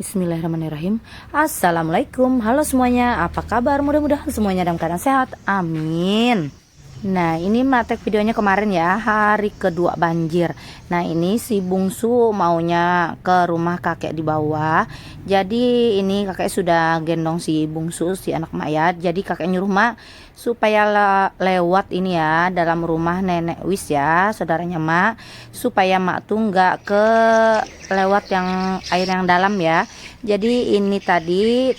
Bismillahirrahmanirrahim. Assalamualaikum. Halo semuanya, apa kabar? Mudah-mudahan semuanya dalam keadaan sehat. Amin. Nah, ini matek videonya kemarin ya, hari kedua banjir. Nah, ini si bungsu maunya ke rumah kakek di bawah. Jadi ini kakek sudah gendong si bungsu, si anak mak ya. Jadi kakek nyuruh mak supaya lewat ini ya dalam rumah nenek Wis ya, saudaranya mak, supaya mak tuh nggak ke lewat yang air yang dalam ya. Jadi ini tadi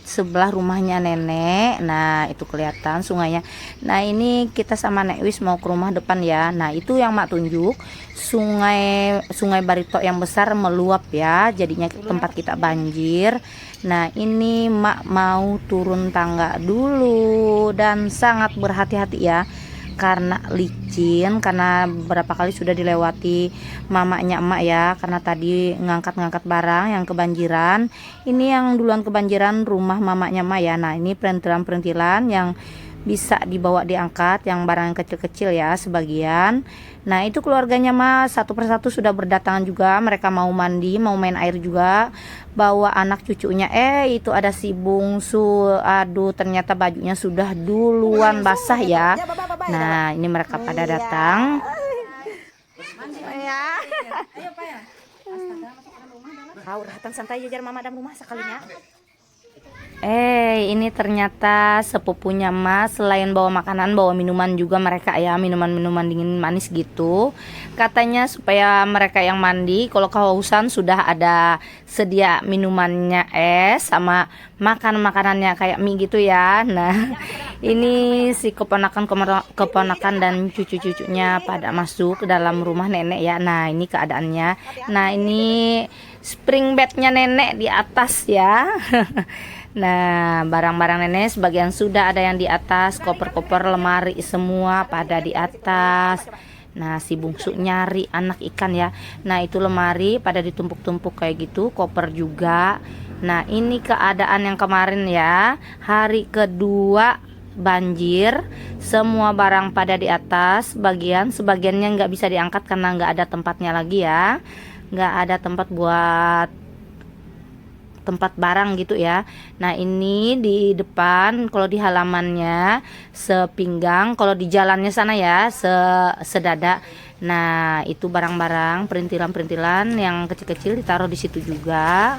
sebelah rumahnya nenek. Nah, itu kelihatan sungainya. Nah, ini kita sama Nek Wis mau ke rumah depan ya. Nah, itu yang mak tunjuk sungai Barito yang besar meluap ya. Jadinya tempat kita banjir. Nah, ini mak mau turun tangga dulu dan sangat berhati-hati ya. Karena licin, karena berapa kali sudah dilewati mamanya emak ya, karena tadi ngangkat-ngangkat barang yang kebanjiran. Ini yang duluan kebanjiran rumah mamanya emak ya. Nah, ini perintilan-perintilan yang bisa dibawa diangkat, yang barang kecil-kecil ya sebagian. Nah, itu keluarganya mah satu persatu sudah berdatangan juga. Mereka mau mandi, mau main air juga, bawa anak cucunya. Itu ada si bungsu. Aduh, ternyata bajunya sudah duluan basah ya. Nah, ini mereka pada datang. Kau datang santai aja mama dalam rumah sekalinya. Ini ternyata sepupunya Mas selain bawa makanan, bawa minuman juga mereka ya, minuman-minuman dingin manis gitu. Katanya supaya mereka yang mandi kalau kehausan sudah ada sedia minumannya es sama makanannya kayak mie gitu ya. Nah, ini si keponakan dan cucu-cucunya pada masuk ke dalam rumah nenek ya. Nah, ini keadaannya. Nah, ini spring bednya nenek di atas ya. Nah, barang-barang nenek sebagian sudah ada yang di atas, koper-koper lemari semua pada di atas. Nah, si bungsu nyari anak ikan ya. Nah, itu lemari pada ditumpuk-tumpuk kayak gitu, koper juga. Nah, ini keadaan yang kemarin ya, hari kedua banjir, semua barang pada di atas, sebagiannya nggak bisa diangkat karena nggak ada tempatnya lagi ya, nggak ada tempat buat tempat barang gitu ya. Nah, ini di depan, kalau di halamannya sepinggang, kalau di jalannya sana ya sedada. Nah, itu barang-barang perintilan-perintilan yang kecil-kecil ditaruh di situ juga.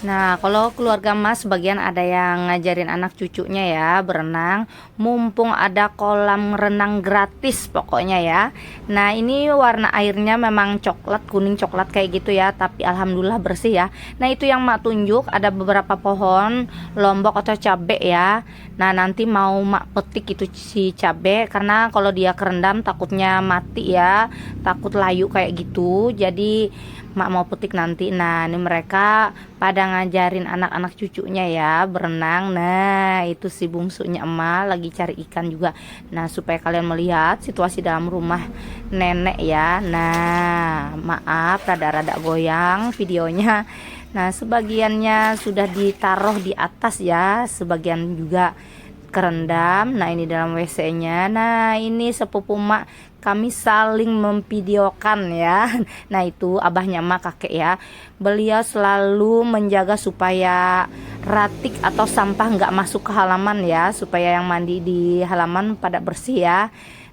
Nah, kalau keluarga Mas sebagian ada yang ngajarin anak cucunya ya berenang, mumpung ada kolam renang gratis pokoknya ya. Nah, ini warna airnya memang coklat, kuning coklat kayak gitu ya, tapi alhamdulillah bersih ya. Nah, itu yang mak tunjuk ada beberapa pohon lombok atau cabe ya. Nah, nanti mau mak petik itu si cabe, karena kalau dia kerendam takutnya mati ya, takut layu kayak gitu. Jadi mak mau petik nanti. Nah, ini mereka pada ngajarin anak-anak cucunya ya berenang. Nah, itu si bungsunya emak lagi cari ikan juga. Nah, supaya kalian melihat situasi dalam rumah nenek ya. Nah, maaf rada-rada goyang videonya. Nah, sebagiannya sudah ditaruh di atas ya, sebagian juga kerendam. Nah, ini dalam WC-nya. Nah, ini sepupu mak kami saling memvideokan ya. Nah, itu abahnya mak kakek ya. Beliau selalu menjaga supaya ratik atau sampah nggak masuk ke halaman ya, supaya yang mandi di halaman pada bersih ya.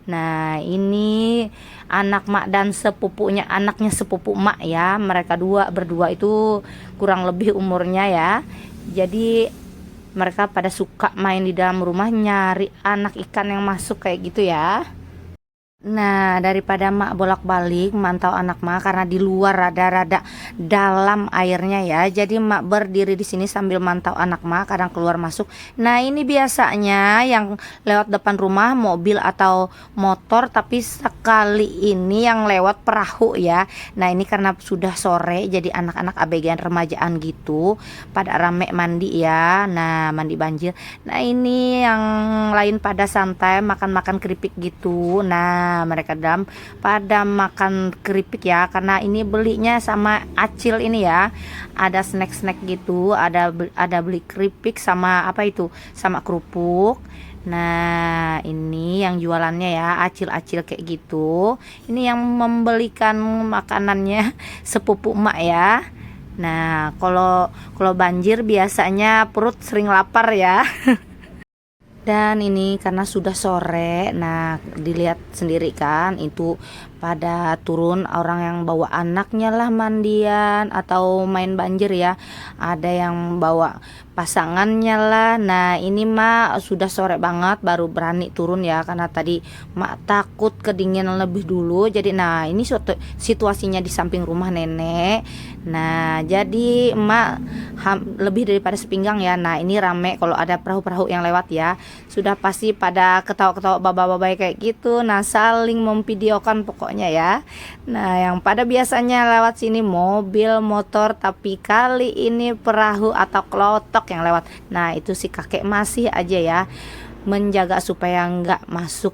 Nah, ini anak mak dan sepupunya, anaknya sepupu mak ya. Mereka berdua itu kurang lebih umurnya ya. Jadi mereka pada suka main di dalam rumah nyari anak ikan yang masuk kayak gitu ya. Nah, daripada mak bolak-balik mantau anak mak karena di luar rada-rada dalam airnya ya. Jadi mak berdiri di sini sambil mantau anak mak kadang keluar masuk. Nah, ini biasanya yang lewat depan rumah mobil atau motor, tapi sekali ini yang lewat perahu ya. Nah, ini karena sudah sore jadi anak-anak ABG remajaan gitu pada rame mandi ya. Nah, mandi banjir. Nah, ini yang lain pada santai makan-makan keripik gitu. Nah, mereka pada makan keripik ya, karena ini belinya sama Acil ini ya. Ada snack-snack gitu, ada beli keripik sama apa itu? Sama kerupuk. Nah, ini yang jualannya ya, acil-acil kayak gitu. Ini yang membelikan makanannya sepupu emak ya. Nah, kalau kalau banjir biasanya perut sering lapar ya. Dan ini karena sudah sore, nah dilihat sendiri kan itu pada turun orang yang bawa anaknya lah mandian atau main banjir ya. Ada yang bawa pasangannya lah. Nah ini mak sudah sore banget baru berani turun ya, karena tadi mak takut kedinginan lebih dulu. Jadi nah ini suatu situasinya di samping rumah nenek. Nah jadi emak lebih daripada sepinggang ya. Nah ini rame kalau ada perahu-perahu yang lewat ya, sudah pasti pada ketawa-ketawa babai-babai kayak gitu. Nah saling memvideokan pokoknya ya. Nah yang pada biasanya lewat sini mobil motor, tapi kali ini perahu atau klotok yang lewat. Nah itu si kakek masih aja ya menjaga supaya nggak masuk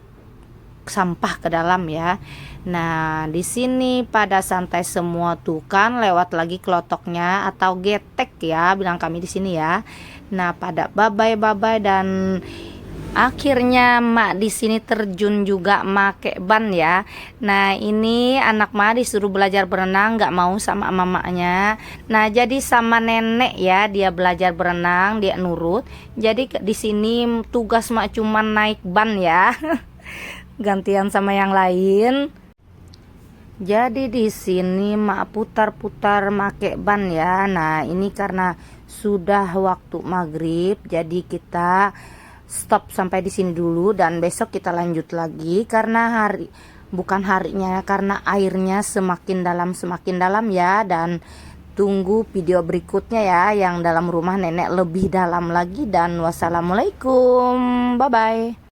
sampah ke dalam ya. Nah, di sini pada santai semua tuh kan, lewat lagi kelotoknya atau getek ya, bilang kami di sini ya. Nah, pada babai-babai dan akhirnya mak di sini terjun juga make ban ya. Nah, ini anak mak disuruh belajar berenang nggak mau sama mamanya. Nah, jadi sama nenek ya, dia belajar berenang, dia nurut. Jadi di sini tugas mak cuman naik ban ya. Gantian sama yang lain. Jadi di sini mak putar-putar make ban ya. Nah ini karena sudah waktu maghrib, jadi kita stop sampai di sini dulu dan besok kita lanjut lagi karena bukan harinya, karena airnya semakin dalam ya. Dan tunggu video berikutnya ya yang dalam rumah nenek lebih dalam lagi. Dan wassalamualaikum, bye bye.